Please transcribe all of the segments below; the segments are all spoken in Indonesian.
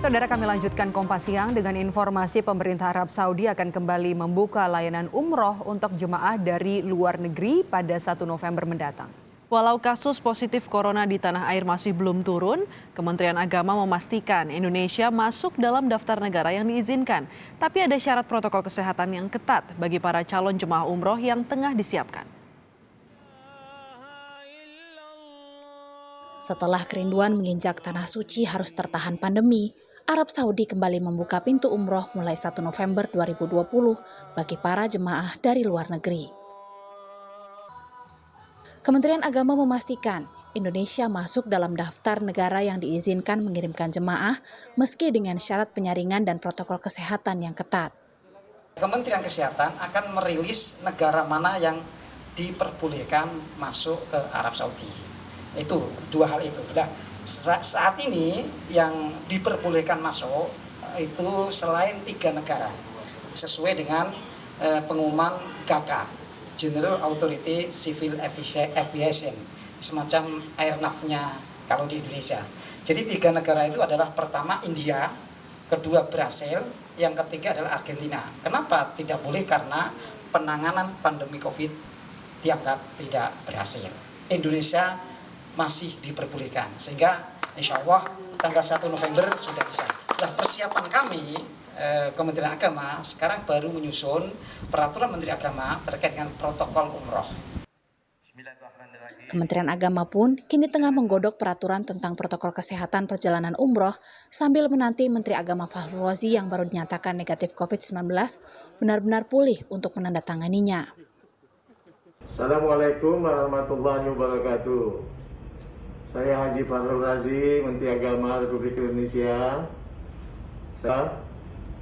Saudara, kami lanjutkan Kompas Siang dengan informasi pemerintah Arab Saudi akan kembali membuka layanan umroh untuk jemaah dari luar negeri pada 1 November mendatang. Walau kasus positif corona di tanah air masih belum turun, Kementerian Agama memastikan Indonesia masuk dalam daftar negara yang diizinkan. Tapi ada syarat protokol kesehatan yang ketat bagi para calon jemaah umroh yang tengah disiapkan. Setelah kerinduan menginjak tanah suci harus tertahan pandemi, Arab Saudi kembali membuka pintu umroh mulai 1 November 2020 bagi para jemaah dari luar negeri. Kementerian Agama memastikan Indonesia masuk dalam daftar negara yang diizinkan mengirimkan jemaah meski dengan syarat penyaringan dan protokol kesehatan yang ketat. Kementerian Kesehatan akan merilis negara mana yang diperbolehkan masuk ke Arab Saudi. Itu dua hal itu. Nah, saat ini yang diperbolehkan masuk itu selain 3 negara sesuai dengan pengumuman GACA, General Authority Civil Aviation, semacam airnavnya kalau di Indonesia. Jadi 3 negara itu adalah pertama India, kedua Brasil, yang ketiga adalah Argentina. Kenapa tidak boleh? Karena penanganan pandemi COVID dianggap tidak berhasil. Indonesia masih diperbolehkan, sehingga insya Allah tanggal 1 November sudah bisa. Nah, persiapan kami Kementerian Agama sekarang baru menyusun peraturan Menteri Agama terkait dengan protokol umroh. Kementerian Agama pun kini tengah menggodok peraturan tentang protokol kesehatan perjalanan umroh sambil menanti Menteri Agama Fakhrul Razi yang baru dinyatakan negatif COVID-19 benar-benar pulih untuk menandatanganinya. Assalamualaikum warahmatullahi wabarakatuh. Saya Haji Fakhrul Razi, Menteri Agama Republik Indonesia.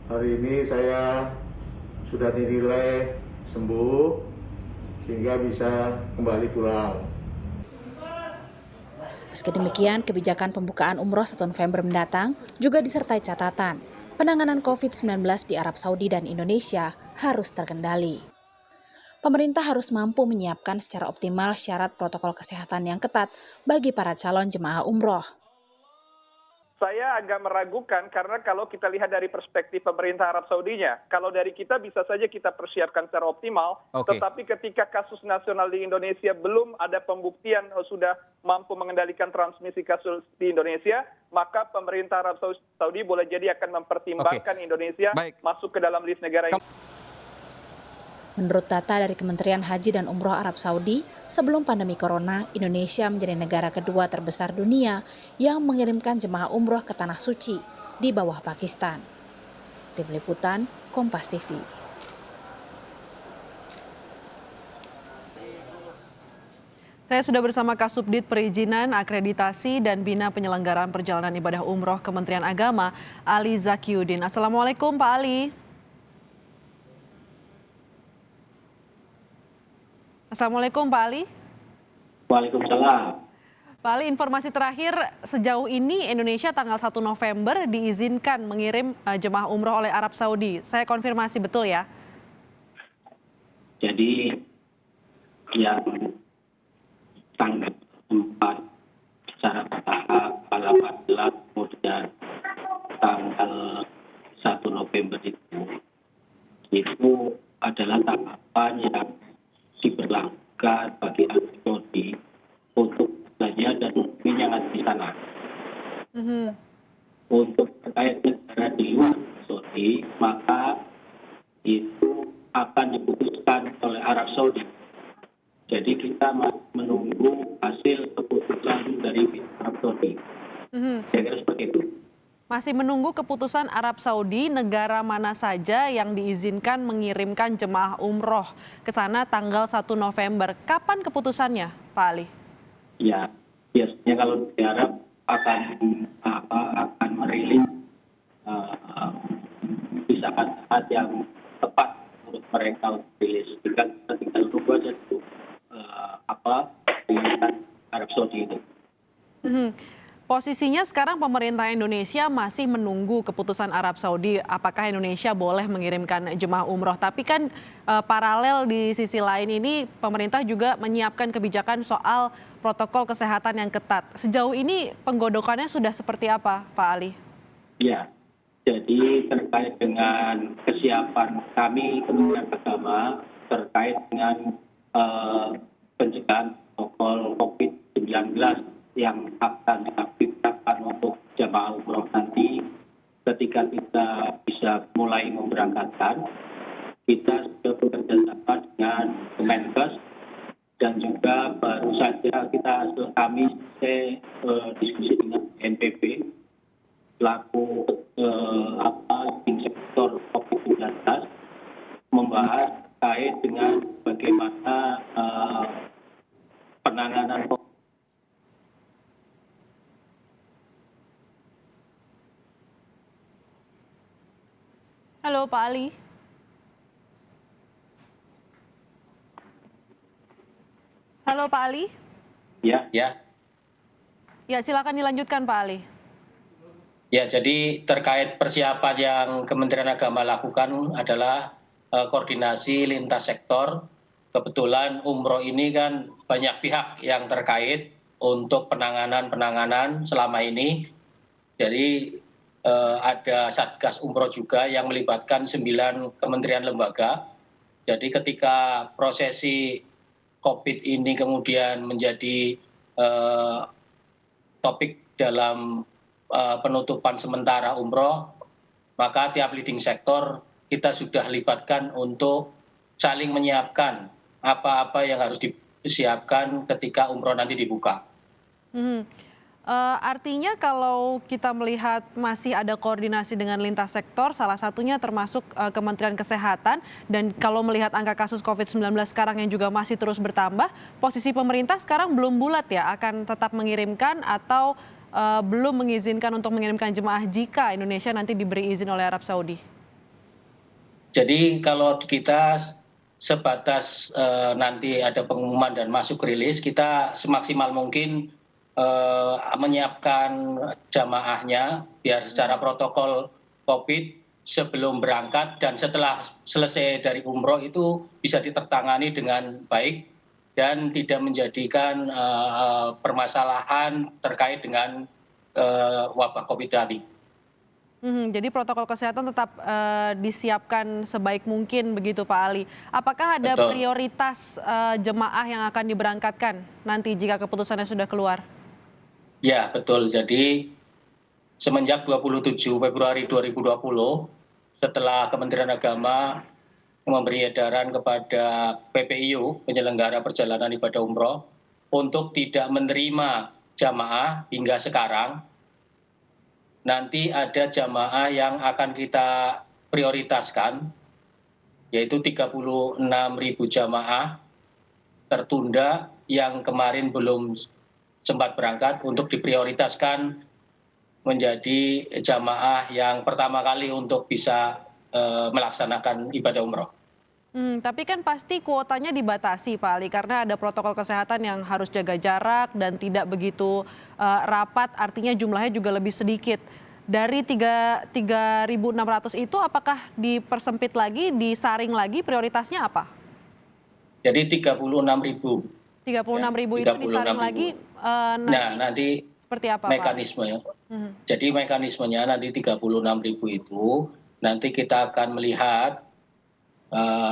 Hari ini saya sudah dinilai sembuh sehingga bisa kembali pulang. Meski demikian, kebijakan pembukaan umroh 1 November mendatang juga disertai catatan penanganan COVID-19 di Arab Saudi dan Indonesia harus terkendali. Pemerintah harus mampu menyiapkan secara optimal syarat protokol kesehatan yang ketat bagi para calon jemaah umroh. Saya agak meragukan karena kalau kita lihat dari perspektif pemerintah Arab Saudinya, kalau dari kita bisa saja kita persiapkan secara optimal, tetapi ketika kasus nasional di Indonesia belum ada pembuktian sudah mampu mengendalikan transmisi kasus di Indonesia, maka pemerintah Arab Saudi boleh jadi akan mempertimbangkan Indonesia masuk ke dalam list negara yang... Menurut data dari Kementerian Haji dan Umroh Arab Saudi, sebelum pandemi corona, Indonesia menjadi negara kedua terbesar dunia yang mengirimkan jemaah umroh ke Tanah Suci di bawah Pakistan. Tim Liputan, Kompas TV. Saya sudah bersama Kasubdit Perizinan, Akreditasi, dan Bina Penyelenggaraan Perjalanan Ibadah Umroh Kementerian Agama, Ali Zakiuddin. Assalamualaikum Pak Ali. Assalamualaikum Pak Ali. Waalaikumsalam. Pak Ali, informasi terakhir sejauh ini Indonesia tanggal 1 November diizinkan mengirim jemaah umroh oleh Arab Saudi. Saya konfirmasi betul ya? Jadi yang tanggal 4 secara bertahap pada 14 kemudian tanggal 1 November itu adalah tahapan yang diberlakukan bagi Arab Saudi untuk belanja dan mungkin yang ada di sana. Untuk terkait negara di luar Saudi, maka itu akan diputuskan oleh Arab Saudi. Jadi kita menunggu hasil keputusan dari Arab Saudi. Saya kira seperti itu. Masih menunggu keputusan Arab Saudi, negara mana saja yang diizinkan mengirimkan jemaah umroh ke sana tanggal 1 November. Kapan keputusannya, Pak Ali? Ya, biasanya kalau di Arab akan merilis di saat yang tepat untuk mereka untuk rilis. Tinggal tunggu aja itu Arab Saudi itu. Posisinya sekarang pemerintah Indonesia masih menunggu keputusan Arab Saudi apakah Indonesia boleh mengirimkan jemaah umroh. Tapi kan paralel di sisi lain ini pemerintah juga menyiapkan kebijakan soal protokol kesehatan yang ketat. Sejauh ini penggodokannya sudah seperti apa, Pak Ali? Ya, jadi terkait dengan kesiapan kami Kementerian Agama terkait dengan pencegahan protokol COVID-19 yang akan diaktifkan untuk jamaah umroh nanti ketika kita bisa mulai memberangkatkan, kita sudah bekerjasama dengan Kemenkes dan juga baru saja kami diskusi dengan NPB selaku di sektor COVID-19 membahas terkait dengan bagaimana penanganan COVID. Halo Pak Ali. Halo Pak Ali. Ya, Ya, silakan dilanjutkan Pak Ali. ya. Jadi terkait persiapan yang Kementerian Agama lakukan adalah koordinasi lintas sektor. Kebetulan umroh ini kan banyak pihak yang terkait untuk penanganan selama ini. Jadi ada Satgas Umroh juga yang melibatkan 9 kementerian lembaga. Jadi ketika prosesi COVID ini kemudian menjadi topik dalam penutupan sementara umroh, maka tiap leading sektor kita sudah libatkan untuk saling menyiapkan apa-apa yang harus disiapkan ketika umroh nanti dibuka. Artinya kalau kita melihat masih ada koordinasi dengan lintas sektor, salah satunya termasuk Kementerian Kesehatan, dan kalau melihat angka kasus COVID-19 sekarang yang juga masih terus bertambah, posisi pemerintah sekarang belum bulat ya, akan tetap mengirimkan atau belum mengizinkan untuk mengirimkan jemaah jika Indonesia nanti diberi izin oleh Arab Saudi? Jadi kalau kita sebatas nanti ada pengumuman dan masuk rilis, kita semaksimal mungkin menyiapkan jamaahnya biar secara protokol COVID sebelum berangkat dan setelah selesai dari umroh itu bisa ditertangani dengan baik dan tidak menjadikan permasalahan terkait dengan wabah COVID tadi. Jadi protokol kesehatan tetap disiapkan sebaik mungkin begitu Pak Ali. Apakah ada Betul. prioritas jemaah yang akan diberangkatkan nanti jika keputusannya sudah keluar? Ya, betul. Jadi semenjak 27 Februari 2020, setelah Kementerian Agama memberi edaran kepada PPIU, penyelenggara perjalanan ibadah umroh, untuk tidak menerima jamaah hingga sekarang, nanti ada jamaah yang akan kita prioritaskan, yaitu 36.000 jamaah tertunda yang kemarin belum sempat berangkat untuk diprioritaskan menjadi jamaah yang pertama kali untuk bisa melaksanakan ibadah umroh. Tapi kan pasti kuotanya dibatasi Pak Ali, karena ada protokol kesehatan yang harus jaga jarak dan tidak begitu rapat, artinya jumlahnya juga lebih sedikit. Dari 3.600 itu apakah dipersempit lagi, disaring lagi, prioritasnya apa? Jadi 36.000. 36.000 itu disaring lagi nanti seperti apa Pak? Mekanisme. Jadi mekanismenya nanti 36.000 itu nanti kita akan melihat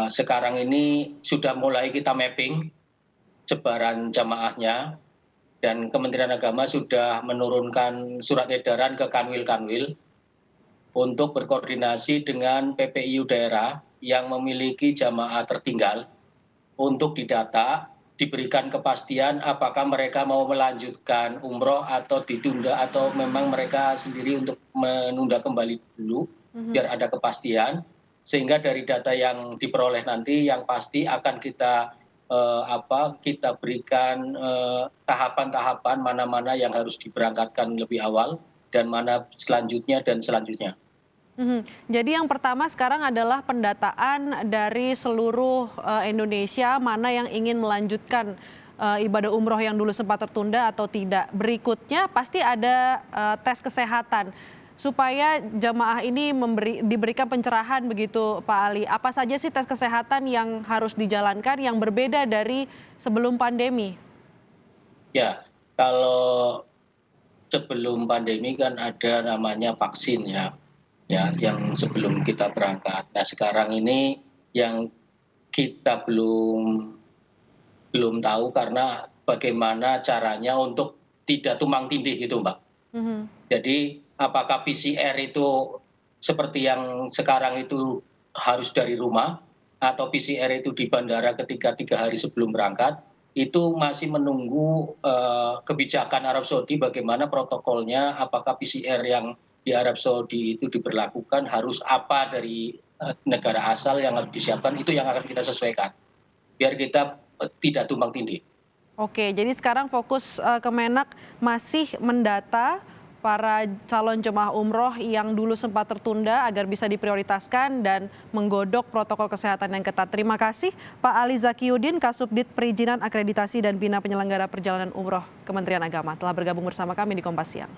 sekarang ini sudah mulai kita mapping sebaran jamaahnya dan Kementerian Agama sudah menurunkan surat edaran ke kanwil-kanwil untuk berkoordinasi dengan PPIU daerah yang memiliki jamaah tertinggal untuk didata, diberikan kepastian apakah mereka mau melanjutkan umroh atau ditunda atau memang mereka sendiri untuk menunda kembali dulu biar ada kepastian, sehingga dari data yang diperoleh nanti yang pasti akan kita kita berikan tahapan-tahapan mana-mana yang harus diberangkatkan lebih awal dan mana selanjutnya dan selanjutnya. Jadi yang pertama sekarang adalah pendataan dari seluruh Indonesia, mana yang ingin melanjutkan ibadah umroh yang dulu sempat tertunda atau tidak. Berikutnya pasti ada tes kesehatan supaya jamaah ini diberikan pencerahan begitu Pak Ali. Apa saja sih tes kesehatan yang harus dijalankan yang berbeda dari sebelum pandemi? Ya, kalau sebelum pandemi kan ada namanya vaksin ya, yang sebelum kita berangkat. Nah sekarang ini yang kita belum tahu karena bagaimana caranya untuk tidak tumpang tindih itu Mbak. Jadi apakah PCR itu seperti yang sekarang itu harus dari rumah atau PCR itu di bandara ketika 3 hari sebelum berangkat, itu masih menunggu kebijakan Arab Saudi bagaimana protokolnya, apakah PCR yang di Arab Saudi itu diberlakukan, harus apa dari negara asal yang harus disiapkan, itu yang akan kita sesuaikan biar kita tidak tumpang tindih. Oke, jadi sekarang fokus Kemenak masih mendata para calon jemaah umroh yang dulu sempat tertunda agar bisa diprioritaskan dan menggodok protokol kesehatan yang ketat. Terima kasih Pak Ali Zakiuddin, Kasubdit Perizinan Akreditasi dan Bina Penyelenggara Perjalanan Umroh Kementerian Agama telah bergabung bersama kami di Kompas Siang.